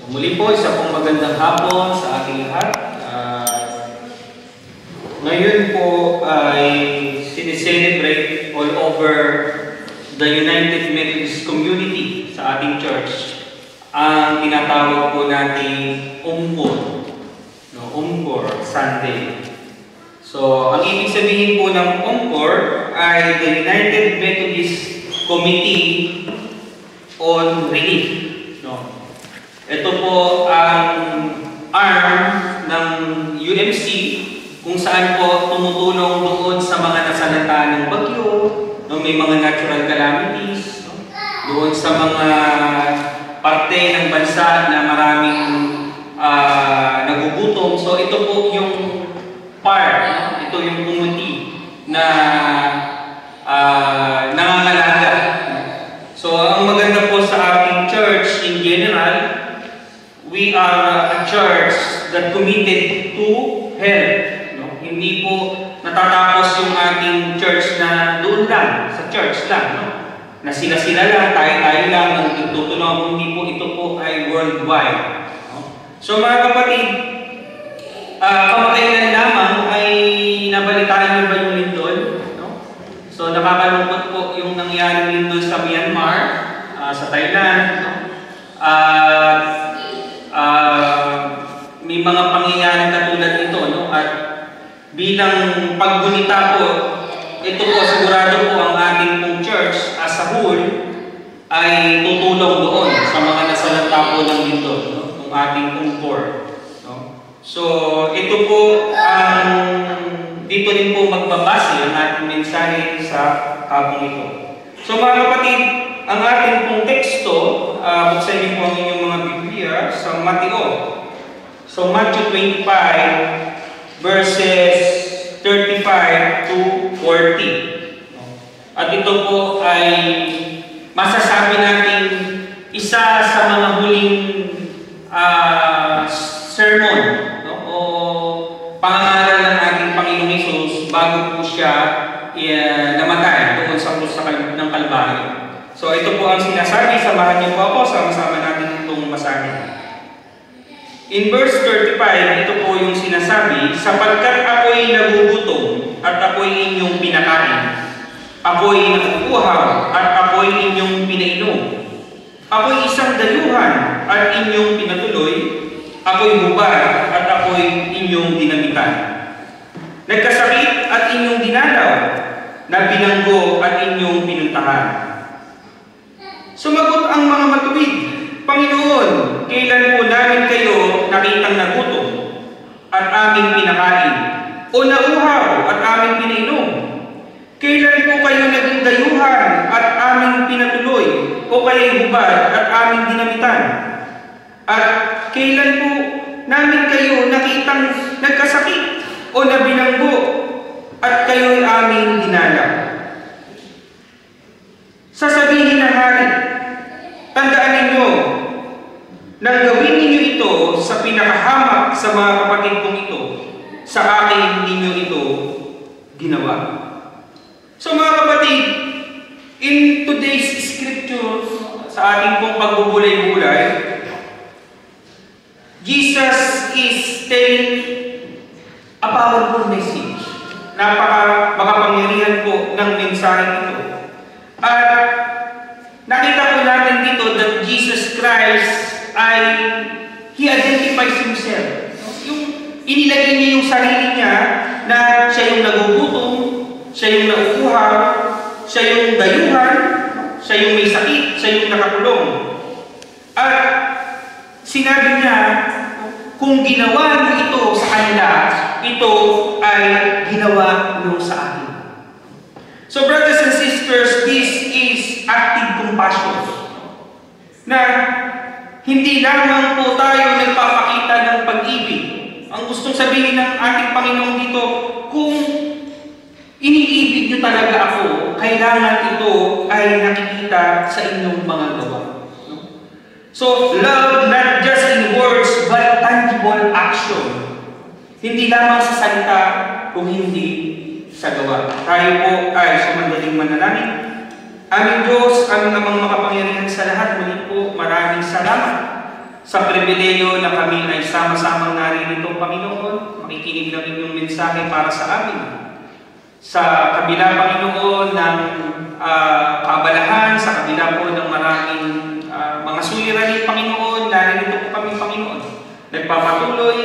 Muli po, isa pong magandang hapon sa ating lahat. Ngayon po ay sineselebrate all over the United Methodist Community sa ating church ang tinatawag po natin Umkor Sunday. So, ang ibig sabihin po ng Umkor ay the United Methodist Committee on Relief. Ito po ang arm ng UMC kung saan po tumutulong doon sa mga nasalanta ng bagyo, may mga natural calamities, doon sa mga parte ng bansa na maraming nagugutom. So ito po yung part, ito yung committee na nangangalaga. So ang maganda po sa ating church in general, we are a church that committed to help. Hindi po natatapos yung ating church na doon lang, sa church lang. Na sila-sila lang, tayo-tayo lang, ang tutulong. Hindi po, ito po ay worldwide. So mga kapatid, kamakailan lamang ay nabalitaan niyo ba yung lindol? So nakakalungkot po yung nangyari lindol sa Myanmar, sa Thailand. May mga pangyayari katulad nito, at bilang paggunita po, ito po sigurado po ang ating pong church as a whole ay tutulong doon sa mga nasalanta po ng lindol, ng ating Umkor. So ito po ang dito rin po magbabase ang ating mensahe sa hapong ito. So mga kapatid, ang ating pong teksto, buksan niyo po ang inyong mga Biblia sa Mateo. So Matthew 25 verses 35 to 40. At ito po ay masasabi natin isa sa mga huling sermon, o pangaral ng ating Panginoong Hesus bago po siya namatay doon sa krus ng Kalbaryo. So ito po ang sinasabi, samahan niyo po ako, sama-sama natin itong masabi. In verse 35, ito po yung sinasabi, sapagkat ako'y nagugutom at ako'y inyong pinakain, ako'y nakukuhaw at ako'y inyong pinainom, ako'y isang dayuhan at inyong pinatuloy, ako'y hubad at ako'y inyong dinamitan, nagkasakit at inyong dinalaw, nabinanggo at inyong pinuntahan. Sumagot ang mga matuwid, Panginoon, kailan po namin kayo nakitang nagutom at aming pinakain, o nauhaw at aming pinainom? Kailan po kayo naging dayuhan at aming pinatuloy, o kayo'y hubad at aming dinamitan? At kailan po namin kayo nakitang nagkasakit o nabinanggo at kayo'y aming dinalaw? Sasabihin ng hari, tandaan ninyo, nang gawin ninyo ito sa pinakahamak sa mga kapatid kong ito, sa akin ninyo ito ginawa. So mga kapatid, in today's scriptures, sa ating pong pagbubulay-bulay, Jesus is telling a powerful message. Makapangyarihan po ng mensahe ito. At nakita po natin dito that Jesus Christ He identifies Himself. Yung inilagay niya yung sarili niya na siya yung nagugutom, siya yung nauuhaw, siya yung dayuhan, siya yung may sakit, siya yung nakakulong. At sinabi niya, kung ginawa niyo ito sa kanila, ito ay ginawa niyo sa akin. So brothers and sisters, this is active compassion. Na hindi lamang po tayo nagpapakita ng pag-ibig. Ang gustong sabihin ng ating Panginoon dito, kung iniibig niyo talaga ako, kailangan ito ay nakikita sa inyong mga gawa. So, love not just in words, but tangible action. Hindi lamang sa salita, kung hindi sa gawa. Tayo po ay sumandaling manalangin. Aming Diyos, aming Amang makapangyarihan sa lahat, muli po maraming salamat sa pribileyo na kami ay sama-samang naririto, Panginoon. Makikinig namin yung mensahe para sa amin. Sa kabila, Panginoon, ng kaabalahan, sa kabila po ng maraming mga suliranin, Panginoon, naririto po kami, Panginoon. Nagpapatuloy,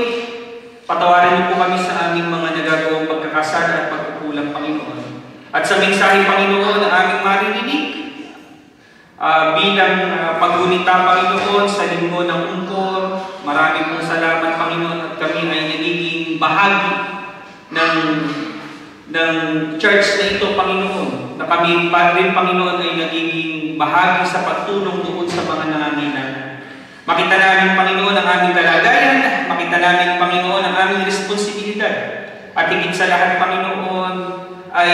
patawarin niyo po kami sa aming mga nagagawang pagkakasala at pagkukulang, Panginoon. At sa mensahe, Panginoon, na aming maririnig, bilang paggunita, Panginoon, sa linggo ng ungkor, marami pong salamat, Panginoon, at kami ay nagiging bahagi ng church na ito, Panginoon, na kami pa rin, Panginoon, ay nagiging bahagi sa pagtulong doon sa mga nangangailangan. Makita namin, Panginoon, ang aming kalagayan, makita namin, Panginoon, ang aming responsibilidad. At higit sa lahat, Panginoon, ay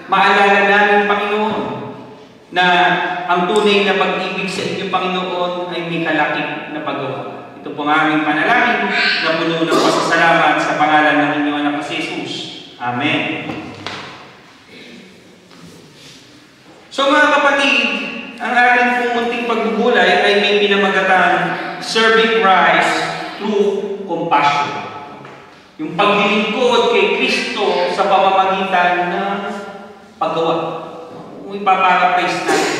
maalala namin, Panginoon, na ang tunay na pag-ibig sa inyo, Panginoon, ay may kalakip na paggawa. Ito po ang aming panalangin na puno ng pasasalamat sa pangalan ng inyong anak na si Jesus. Amen. So mga kapatid, ang ating pumunting pagbubulay ay may pinamagatang serving Christ through compassion. Yung paglilingkod kay Kristo sa pamamagitan ng paggawa. Kung ipaparaphrase natin.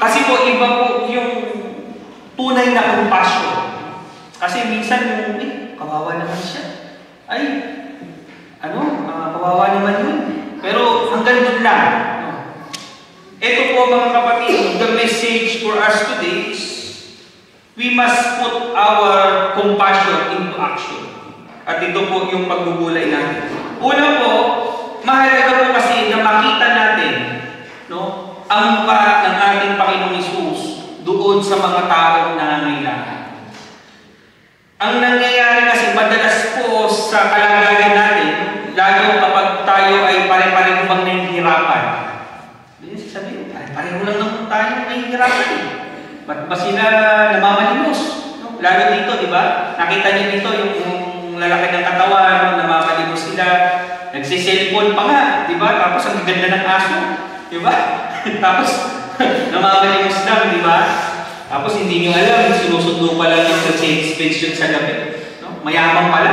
Kasi po, iba po yung tunay na compassion. Kasi minsan yung, kawawa naman siya. Kawawa naman yun. Pero hanggang doon lang. Ito po mga kapatid, the message for us today is we must put our compassion into action. At ito po yung pagbubulay natin. Una po, mahalaga po kasi na makita natin ang mukha ng ating Panginoong Hesus doon sa mga taong nangangailangan. Ang nangyayari kasi madalas po sa kalagayan natin, lalo kapag tayo ay pare-pareho bang nahihirapan. Sabi, pareho lang naman tayo nahihirapan. Ba't ba sila namamalimos? Lalo dito, di ba? Nakita niyo dito yung lalaki ng katawan, namamalimos sila. Nagsiselfone pa nga, di ba? Tapos ang ganda ng aso, di ba? Tapos namamalimos lang, di ba? Tapos hindi nyo alam, sinusundo pa lang yung inspection sa gabi. Mayamang pala.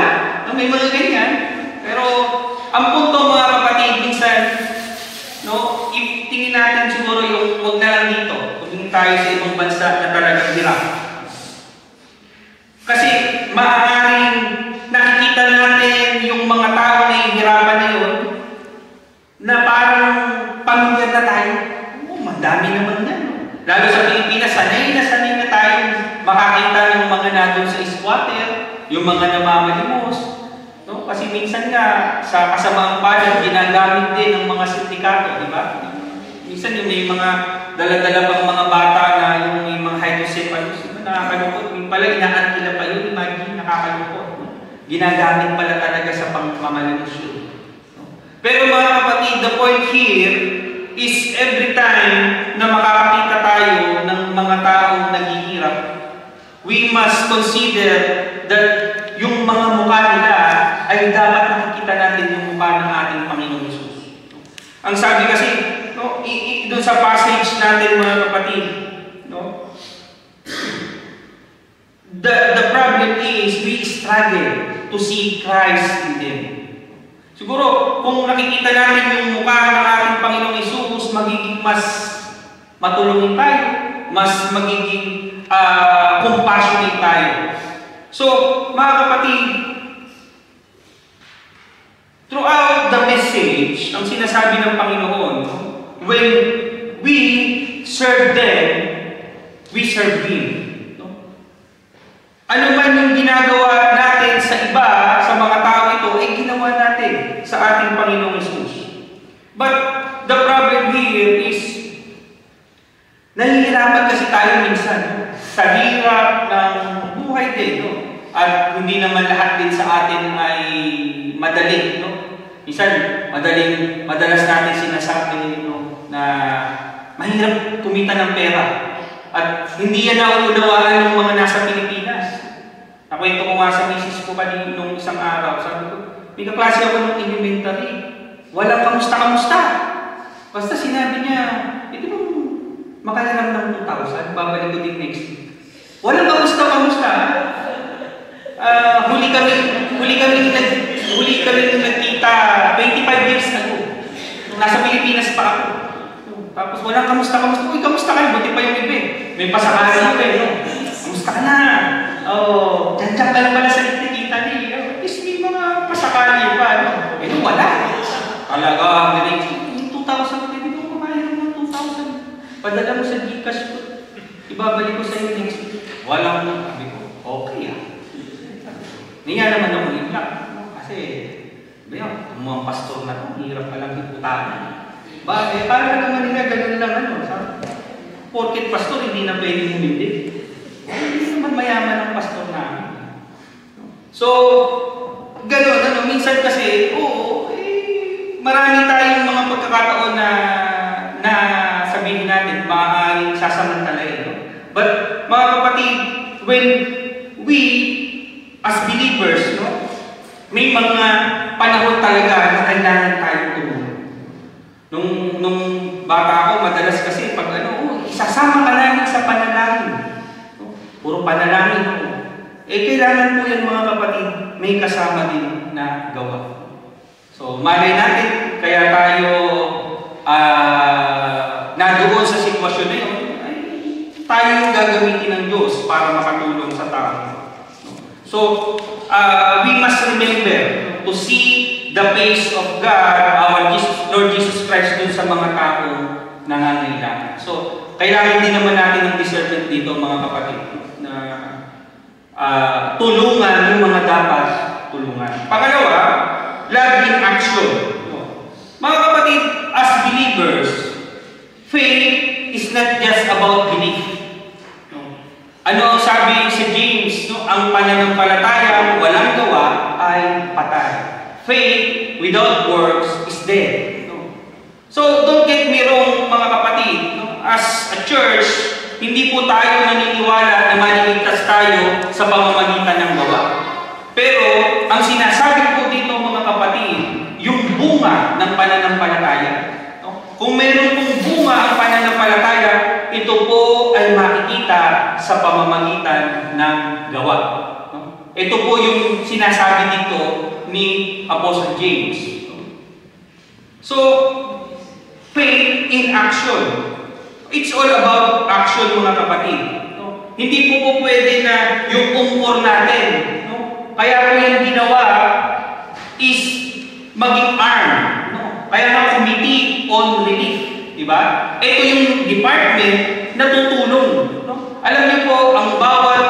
May mga ganyan. Pero ang punto mga kapatid, minsan, tingin natin siguro yung huwag na lang dito. Huwag tayo sa ibang bansa na talagang hirap. Kasi maaaring nakikita natin yung mga tao na hihirapan na yun na parang pamilya na tayo. Madami naman yan. Lalo sa Pilipinas, sanay na tayo makakita ng mga nandun sa squatter, yung mga namamalimos. Kasi minsan nga, sa kasamaang palad, ginagamit din ng mga sindikato, di ba? Minsan yung may mga dala-dala pang mga bata na yung may mga hydrocephalus, nakakalungkot. Yung pala, inaantila pa yun, imagine, nakakalungkot. Ginagamit pala talaga sa pangmamalimos yun. Pero mga kapatid, the point here is every time na makakakita tayo ng mga taong naghihirap, we must consider that yung mga mukha nila ay dapat nakikita natin yung mukha ng ating Panginoong Hesus. Ang sabi kasi, doon sa passage natin mga kapatid, the problem is we struggle to see Christ in them. Siguro, kung nakikita natin yung mukha ng ating Panginoong Hesus, magiging mas matulungin tayo, mas magiging compassionate tayo. So, mga kapatid, throughout the message, ang sinasabi ng Panginoon, when we serve them, we serve Him. Ano man yung ginagawa natin sa iba, sa mga tao ito, ay ginawa natin sa ating Panginoong Hesus. But the problem here is, nahihirapan kasi tayo minsan sa hirap ng buhay din. At hindi naman lahat din sa atin ay madali. Minsan, madalas natin sinasabi na mahirap kumita ng pera. At hindi yan nauunawaan ng mga nasa Pilipinas. Nakwento ko nga sa misis ko kanina nung isang araw. Sabi ko, may kaklase ako ng elementary. Walang kamusta-kamusta. Basta sinabi niya, ito nung makalarang ng 2,000, babalik ko din next week. Walang kamusta kamusta? Uy, kamusta ka? Buti pa yung iba eh. May pasakalan mo eh, no? Kamusta ka na? Oh, dyan ka lang pala sa kita ni. At least may mga pasakali pa, no? Eh, no, wala. Talaga, yung 2,000, pwede ko kumain ng 2,000. Padala mo sa Gcash ko. Ibabalik ko sa iyo next week. Walang sabi ko, okay ah. Niya naman ako ilang. Kasi, bayan, mga pastor na ito, hirap ka lang iputanan. Para naman nila ganun lang ano. Porket pastor, hindi na pwede humindi. Hindi naman mayaman ang pastor namin. So, ganun, ano, minsan kasi, marami tayong mga pagkakataon na sabihin natin, maaaring sasamantalain. No? But, mga kapatid, when we, as believers, no, may mga panahon talaga na kailangan tayong tumulong. Nung bata ako, madalas kasi pag isasama ka namin sa panalangin. No? Puro panalangin. No? Kailangan po yan mga kapatid, may kasama din na gawa. So, malay natin, kaya tayo nadoon sa sitwasyon na yun, ay tayo yung gagamitin ng Diyos para makatulong sa tao. So, we must remember to see the face of God, our Lord Jesus Christ, dun sa mga taong nangangailangan. So, kailangan din naman natin ng discernment dito, mga kapatid, na tulungan yung mga dapat tulungan. Pangalawa, love in action. Mga kapatid, as believers, faith is not just about belief. Ano ang sabi sa James? No? Ang pananampalataya walang gawa ay patay. Faith without works is dead. No? So, don't get me wrong, mga kapatid. No? As a church, hindi po tayo naniniwala na maliligtas tayo sa pamamagitan ng gawa. Pero, ang sinasabi po dito, mga kapatid, yung bunga ng pananampalataya. No? Kung meron pong bunga ang pananampalataya, ito po ay makikita sa pamamagitan ng gawa. No? Ito po yung sinasabi dito ni Apostle James. So, faith in action. It's all about action, mga kapatid. No? Hindi po pwede na yung umor natin. No? Kaya po yung ginawa is maging arm. No? Kaya nga Committee on Relief. Diba? Ito yung department na tutulong. No? Alam niyo po, ang bawat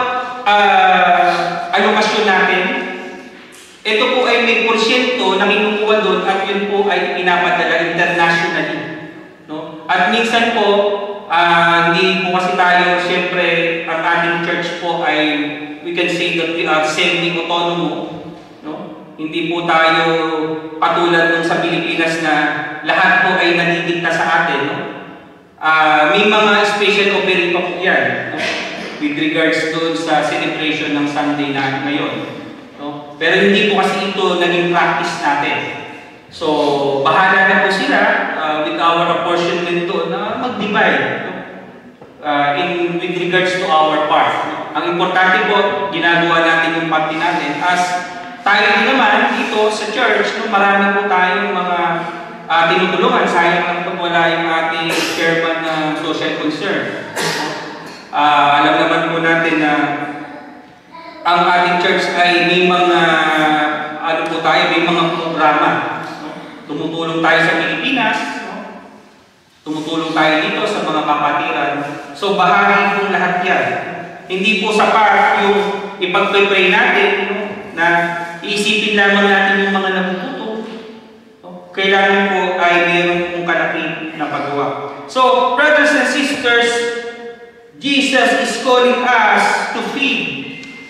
alokasyon natin, ito po ay may porsyento na kinukuha doon at yun po ay pinapadala internationally. No? At minsan po, hindi po kasi tayo, siyempre, ang ating church po ay, we can say that we are semi-autonomous. No? Hindi po tayo patulad nung sa Pilipinas na lahat po ay nadidikta sa atin. No? May mga special operate pa po yan. No? With regards doon sa celebration ng Sunday na ngayon. No? Pero hindi po kasi ito naging practice natin. So, bahala na po sila with our apportionment doon na mag-divide. No? With regards to our part. No? Ang importante po, ginagawa natin yung parte natin. As tayo din naman dito sa church, no, marami po tayong mga tinutulungan. Sayang lang po wala yung ating chairman ng social concern. Alam naman po natin na ang ating church ay may mga may mga programa. No? Tumutulong tayo sa Pilipinas, no? Tumutulong tayo dito sa mga kapatiran. So bahagi po lahat yan. Hindi po sapat yung ipag-pray natin, no? Na iisipin lamang natin yung mga nabubuto. No? Kailangan po ay mayroon pong kalaki na paggawa. So, brothers and sisters, Jesus is calling us to feed.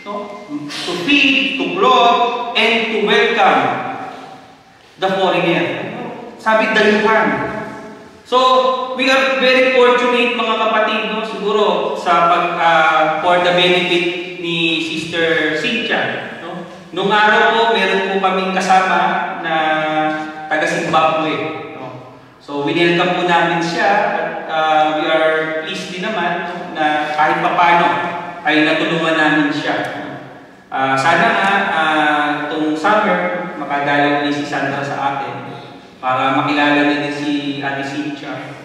No? To feed, to clothe, and to welcome the foreigner. Sabi, dayuhan. So, we are very fortunate, mga kapatid, no? Siguro for the benefit ni Sister Cynthia. No? Nung araw po, meron po kaming kasama na taga-Zimbabwe. No? So, winelcome po namin siya at we are pleased din naman, no, na kahit papano ay natulungan namin siya. Sana nga itong summer, makadalaw ni si Sandra sa atin para makilala din si Ate Cynthia.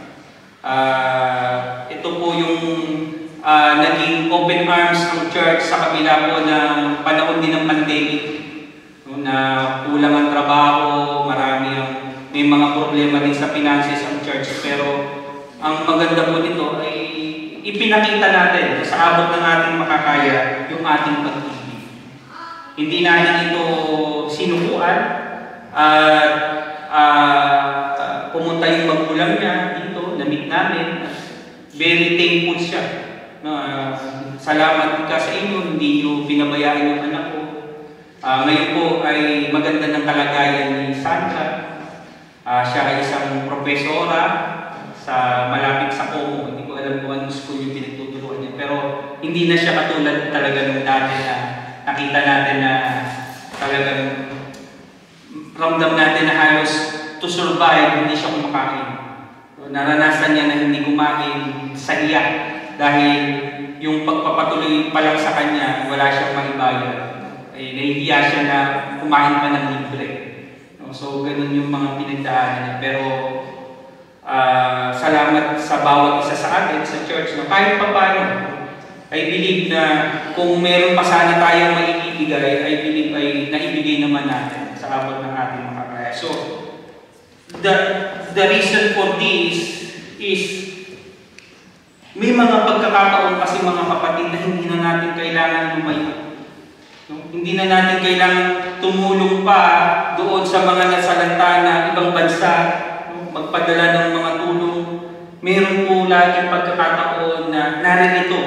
open arms ang church sa kabila po ng panahon din ng pandemic. Na kulang ang trabaho, may mga problema din sa finances ang church. Pero ang maganda po nito ay ipinakita natin sa abot ng ating makakaya yung ating pag-ibig. Hindi natin ito sinukuan at pumunta yung magulang niya dito, na-meet namin. Very thankful siya. Salamat ka sa inyo, hindi nyo pinabayaan yung anak ko. Ngayon po ay maganda ng kalagayan ni Sandra. Siya ay isang profesora sa malapit sa Como. Hindi ko alam kung anong school yung pinagtuturuan niya. Pero hindi na siya katulad talaga ng dati na nakita natin na talagang ramdam natin na halos to survive, hindi siya kumakain. So, naranasan niya na hindi kumain sa iyak dahil yung pagpapatuloy pa lang sa kanya, wala siyang maibayad. Nahihiya siya na kumain pa ng libre. So, ganun yung mga pinagdaanan niya. Pero, salamat sa bawat isa sa atin sa church na kahit pa paano, I believe na kung meron pa sana tayong maibigay, I believe ay naibigay naman natin sa abot ng ating makakaya. So, the reason for this is may mga pagkakataon kasi mga kapatid na hindi na natin kailangan lumayo. Hindi na natin kailangan tumulong pa doon sa mga nasalanta na ibang bansa, magpadala ng mga tulong. Meron po laging pagkakataon na naririto.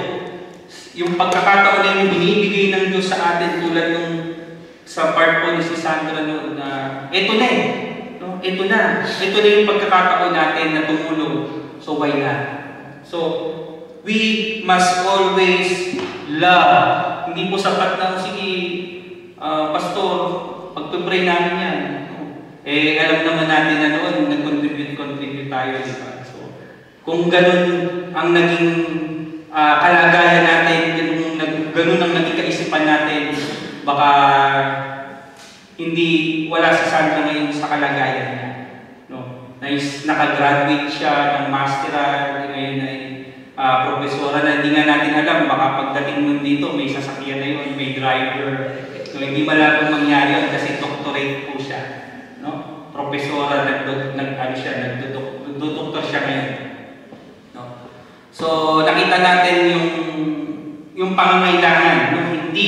Yung pagkakataon na yung binibigay ng Diyos sa atin tulad yung sa part po ni si Sandra noon na ito na eh. Ito na yung pagkakataon natin na tumulong. So why not? So, we must always love. Hindi po sapat na, sige, pastor, pagpipray namin yan. Alam naman natin na noon, nag-contribute tayo, di ba? So, kung ganun ang naging kalagayan natin, ganun ang naging kaisipan natin, baka hindi wala si Sandra ngayon sa kalagayan niya. Nakagraduate siya ng masteral, ngayon ay profesora na hindi nga natin alam, baka pagdating nun dito may sasakyan na yun, may driver. So hindi malabong mangyari yun kasi doctorate po siya. Profesora, nagdodoktor siya ngayon. So nakita natin yung pangangailangan, hindi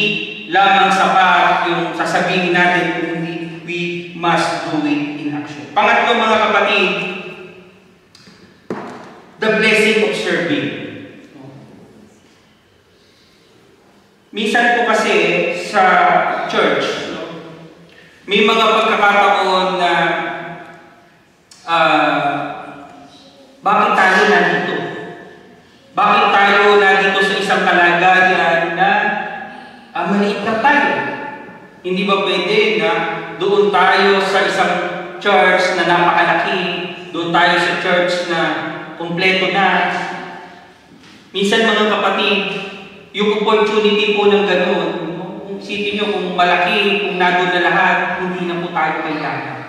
lamang sapat yung sasabihin natin, kundi we must do it in action. Pangatlo mga kapatid, the blessing of serving. Minsan po kasi sa church, may mga pagkakataon na bakit tayo nandito? Bakit tayo nandito sa isang kalagayan na maliit lang tayo? Hindi ba pwede na doon tayo sa isang church na napakalaki, doon tayo sa church na kumpleto na? Minsan mga kapatid, yung opportunity po ng gano'n, kung isipin nyo kung malaki, kung nandun na lahat, hindi na po tayo kailangan.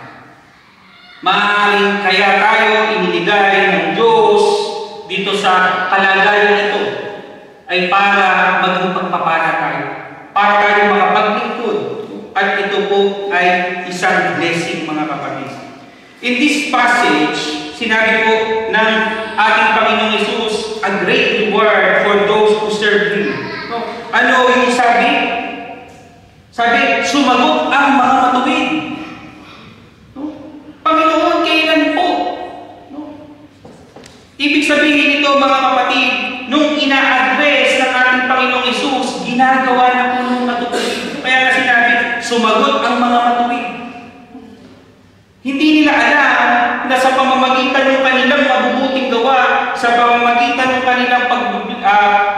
Maaaring kaya tayo iniligay ng Diyos dito sa kalagayan ito ay para maging pagpapala tayo, para tayo makapaglingkod. At ito po ay isang blessing mga kapatid. In this passage, sinabi po ng ating Panginoong Hesus, a great reward for those who serve Him. Ano yung sabi? Sabi, sumagot ang mga matuwid. Panginoon, kailan po? Ibig sabihin nito mga kapatid, nung ina-address ng ating Panginoong Hesus, ginagawa na po ng matuwid. Kaya na sinabi, sumagot ang mga matuwid. Hindi nila alam na sa pamamagitan ng kanilang mabubuting gawa, sa pamamagitan ng kanilang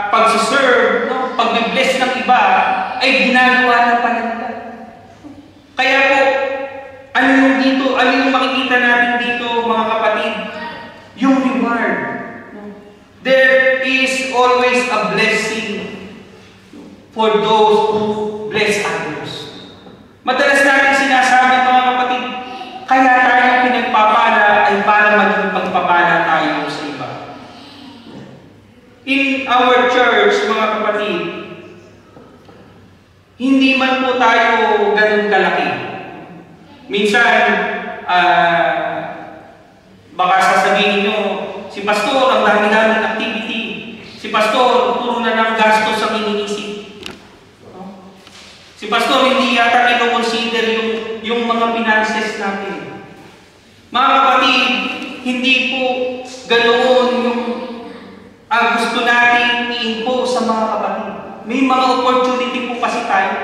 pag-serve, pag-bless ng iba, ay ginagawa na pa nila. Kaya po, ano yung dito, ano yung makikita natin dito, mga kapatid? Yung reward. There is always a blessing for those who bless others. Madalas natin sinasabi, mga kapatid, kaya tayo pinagpapala ay para maging pagpapala tayo sa iba. In our church, mga kapatid, Hindi man po tayo ganun kalaki. Minsan, baka sasabihin nyo, si Pastor, ang dami-daming activity. Si Pastor, puro na ng gastos ang iniisip. Si Pastor, hindi yata ino-consider yung mga finances natin. Mga kapatid, hindi po ganoon yung gusto natin i-impose sa mga kapatid. May mga opportunity po kasi tayo.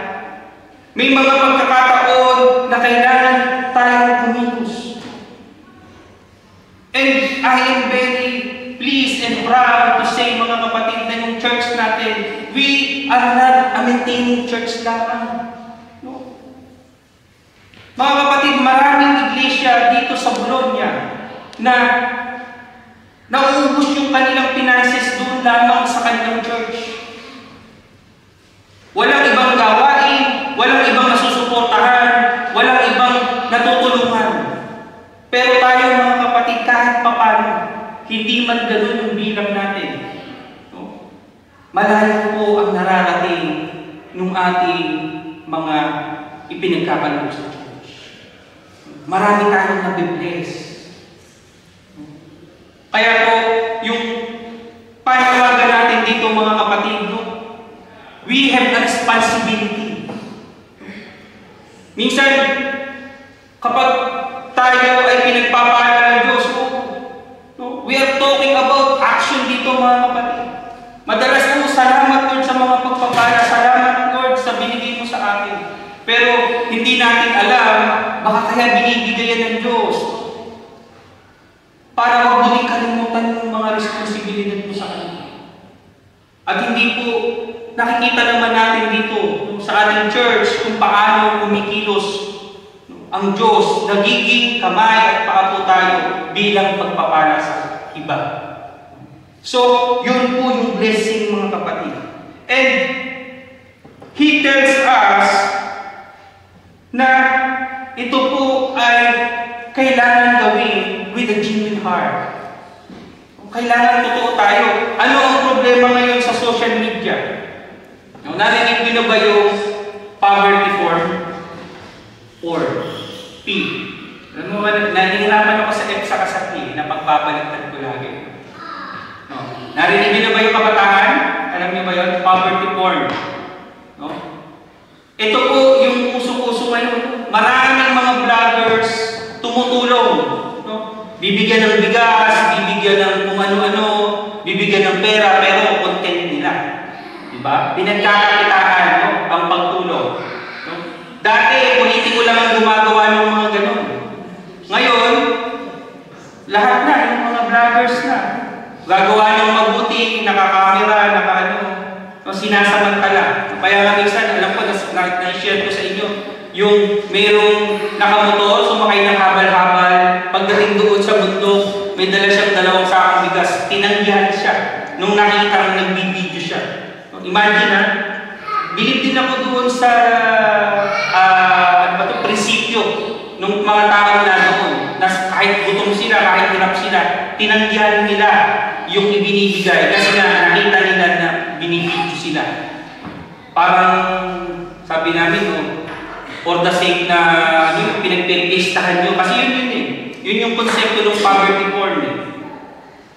May mga pagkakataon na kailangan tayong kumilos. And I am very pleased and proud to say, mga kapatid, na yung church natin, we are not a maintaining church lamang. No? Mga kapatid, maraming iglesia dito sa Bologna na nauubos yung kanilang finances doon lamang sa kanilang church. Walang ibang gawain, walang ibang nasusuportahan, walang ibang natutulungan. Pero tayo, mga kapatid, kahit papano, hindi man ganun yung bilang natin. No? Malayo po ang nararating ng ating mga ipinagkakaloob sa church. Marami tayong nabibless. Kaya po, yung panawagan natin dito, mga kapatid, no? We have a responsibility. Minsan, kapag tayo ay pinagpapala ng Diyos, no? We are talking about action dito, mga kapatid. Madalas po, salamat Lord sa mga pagpapala, salamat Lord sa binigay mo sa akin. Pero hindi natin alam, baka kaya binibigayan ng Diyos para huwag muling kalimutan yung mga responsibilidad mo sa kanila. At hindi po nakikita naman natin dito sa ating church kung paano kumikilos ang Diyos, nagiging kamay at paa po tayo bilang pagpapala sa iba. So, yun po yung blessing, mga kapatid. And He tells us na ito po ay kailangan gawin with a genuine heart. Kailangan totoo tayo. Ano ang problema ngayon sa social media? Narinig nyo na ba yung poverty form? Or P? Nanihirapan ako sa F sa kasakli na pagbabaliktad ko lagi. No. Narinig nyo na ba yung kabataan? Alam nyo ba yun? Poverty form. No? Ito po yung puso-puso ngayon. Maraming mga vloggers tumutulong. No? Bibigyan ng bigas, bibigyan ng kung ano-ano, bibigyan ng pera, pero content nila. Diba? Pinagkakakitaan, no? Ang pagtulong. No? Dati, politiko lang ang gumagawa ng mga ganun. Ngayon, lahat na, yung mga vloggers na. Gagawa ng mabuti, nakakamera, nakaano, no? Sinasamantala. Kaya nga minsan, alam ko, na-share ko sa inyo, yung mayroong nakamotor, sumakay ng habal-habal, pagdating doon sa bundok, may dala siyang 2 sakong bigas, tinanggihan siya nung nakita nagbibideo siya. Imagine ha, bilib din ako doon sa prinsipyo ng mga tao na doon, na kahit gutom sila, kahit hirap sila, tinanggihan nila yung ibinibigay kasi nga nakita nila na binibidyo sila. Parang sabi namin, for the sake na pinagpipistahan nyo, kasi yun eh. Yun yung konsepto ng poverty porn eh.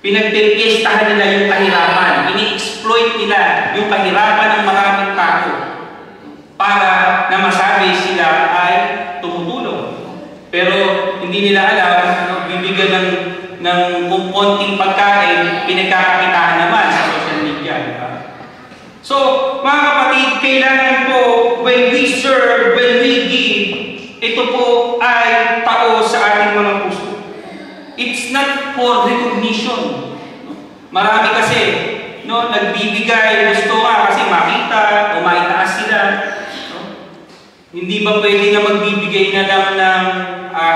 Pinagpipistahan nila yung kahirapan. Ini-exploit nila yung kahirapan ng maraming tao para na masabi sila ay tumutulong. Pero hindi nila alam, bibigyan ng kung konting pagkain, pinagkakakitaan naman sa social media. Diba? So, mga kapatid, kailangan po, when we serve, when we give, ito po ay tao sa ating mga puso. It's not for recognition. Marami kasi, no, nagbibigay, gusto nga kasi makita o maitaas sila. No? Hindi ba pwede na magbibigay na lang ng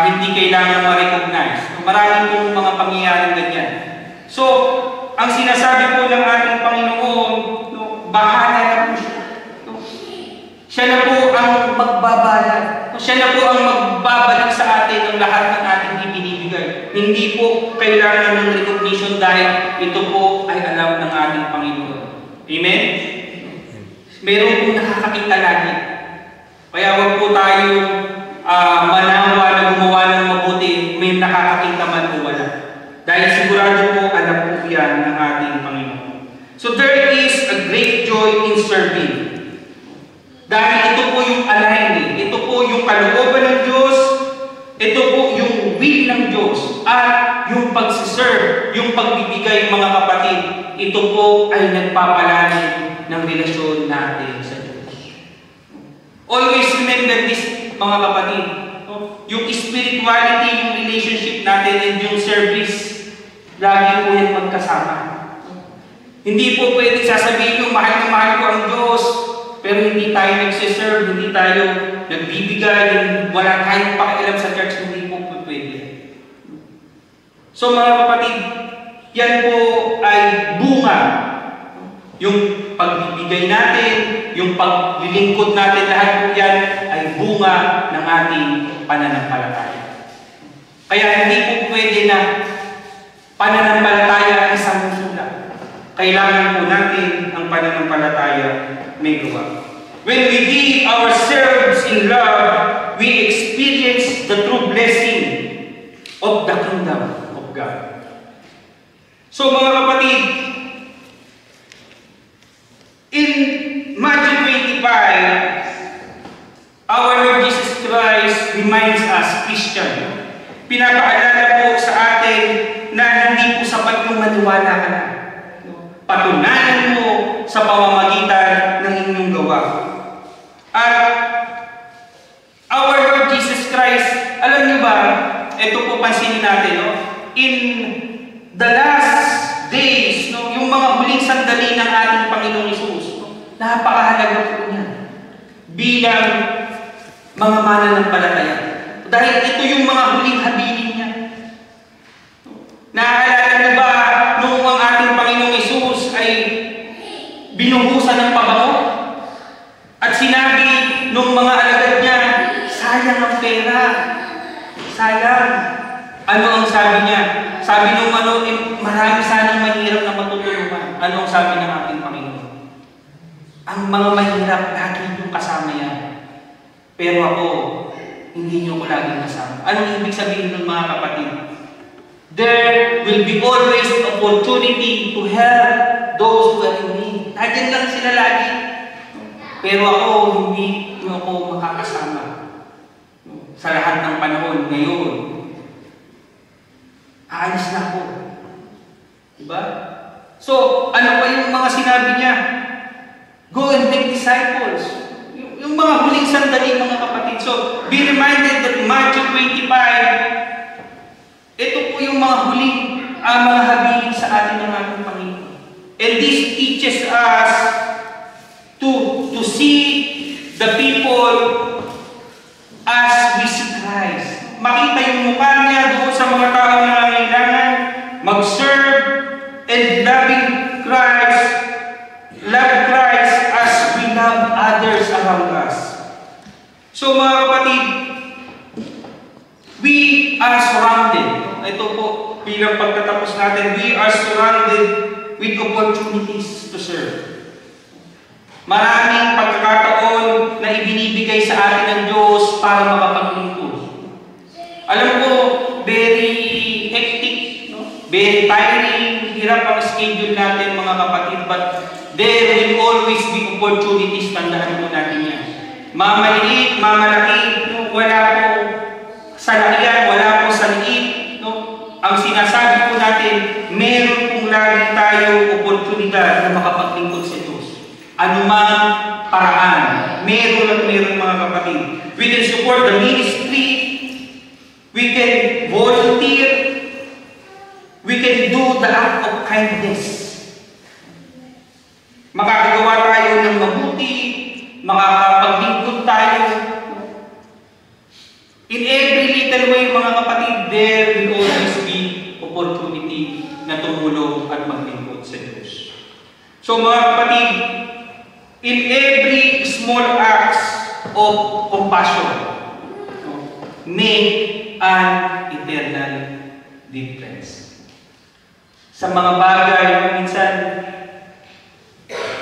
hindi kailangan ma-recognize? Marami pong mga pangyayaring ganyan. So, ang sinasabi po ng ating Panginoon, no, bahala na po siya. No? Siya na po ang magbabalag. No? Siya na po ang magbabalik sa atin ng lahat ng ating ibinibigay. Hindi po kailangan ng recognition dahil ito po ay alam ng ating Panginoon. Amen? Meron pong nakakakita lagi. Kaya huwag po tayo manawa na gumawa ng mabuti, may nakakakita man o wala. Dahil sigurado po, alam po yan ng ating Panginoon. So there is a great joy in serving. Dahil ito po yung align, ito po yung kalooban ng Diyos, ito po yung will ng Diyos, at yung pagsiserve, yung pagbibigay mga kapatid, ito po ay nagpapalalim ng relasyon natin sa Diyos. Always remember this, mga kapatid. Yung spirituality, yung relationship natin, and yung service, lagi po yan magkasama. Hindi po pwede sasabihin yung mahal na mahal ko ang Diyos, pero hindi tayo nagsiserve, hindi tayo nagbibigay, wala tayong pakialam sa church, hindi po pwede. So mga kapatid, yan po ay bunga. Yung pagbibigay natin, yung paglilingkod natin, lahat po yan ay bunga ng ating pananampalataya. Kaya hindi po pwede na pananampalataya ang isang musula. Kailangan po natin ang pananampalataya may gawa. When we give ourselves in love, we experience the true blessing of the kingdom of God. So mga kapatid, in Matthew 25, our Lord Jesus Christ reminds us, Christian, pinapaalala po sa atin na hindi po sapat yung maniwala ka na. Patunayan mo sa pamamagitan ng inyong gawa. At our Lord Jesus Christ, alam niyo ba, ito po pansinin natin, no? In the last days, no, yung mga huling sandali ng ating Panginoong Hesus, no, napakahalaga po niya bilang mga mananampalataya. Dahil ito yung mga huling habilin niya. Naaalala niyo ba nung ang ating Panginoong Hesus ay binuhusan ng pabango? At sinabi nung mga alagad niya, sayang ang pera. Sayang. Ano ang sabi niya? Sabi nung marami sanang mahirap na matutulungan. Ano ang sabi ng ating Panginoon? Ang mga mahirap, lagi yung kasama yan. Pero ako, hindi niyo ko laging kasama. Anong ibig sabihin ng mga kapatid? There will be always opportunity to help those who are in need. Nandiyan lang sila lagi. Pero ako, hindi ako makakasama. Sa lahat ng panahon ngayon, aalis na ako. Diba? So, ano pa yung mga sinabi niya? Go and make disciples. Yung mga huling sandali, mga kapatid. So, be reminded that Matthew 25, ito po yung mga huling mga habilin sa atin ng ating Panginoon. And this teaches us to see the people as we see Christ. Makita yung mukha niya doon sa mga tao na nangangailangan, mag-serve, and loving Christ, love Christ as we love others around us. So mga kapatid, we are surrounded. Ito po, bilang pagtatapos natin, we are surrounded with opportunities to serve. Maraming pagkakataon na ibinibigay sa atin ng Diyos para makapaglingkod. Alam ko, very hectic, no? Very tiring, hirap ang schedule natin mga kapatid, but there will always be opportunities, tandaan po natin yan. Mamaliit, mamalaki, no? Wala po sa lakihan, wala po sa liit. No? Ang sinasabi po natin, meron pong lagi tayong oportunidad na makapaglingkod sa Diyos. Anumang paraan, meron at meron mga kapatid. We can support the ministry, we can volunteer, we can do the act of kindness. Makakagawa tayo ng mabuti, makakapaglingkod tayo. In every little way, mga kapatid, there will always be opportunity na tumulong at maglingkod sa Diyos. So mga kapatid, in every small acts of compassion, make an eternal difference. Sa mga bagay, minsan,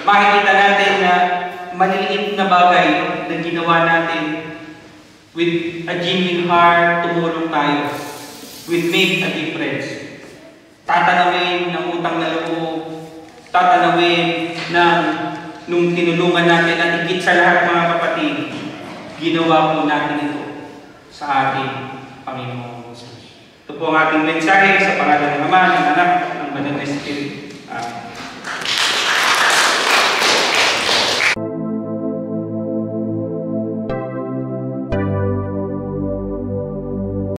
makikita natin na maliliit na bagay na ginawa natin with a genuine heart, tumulong tayo, will make a difference. Tatanawin ng utang na loob, tatanawin ng nung tinulungan natin at higit sa lahat mga kapatid, ginawa po natin ito sa ating Panginoon. Ito po ang ating mensahe sa pangalan ng Ama, ng Anak, ng Banal na Espiritu.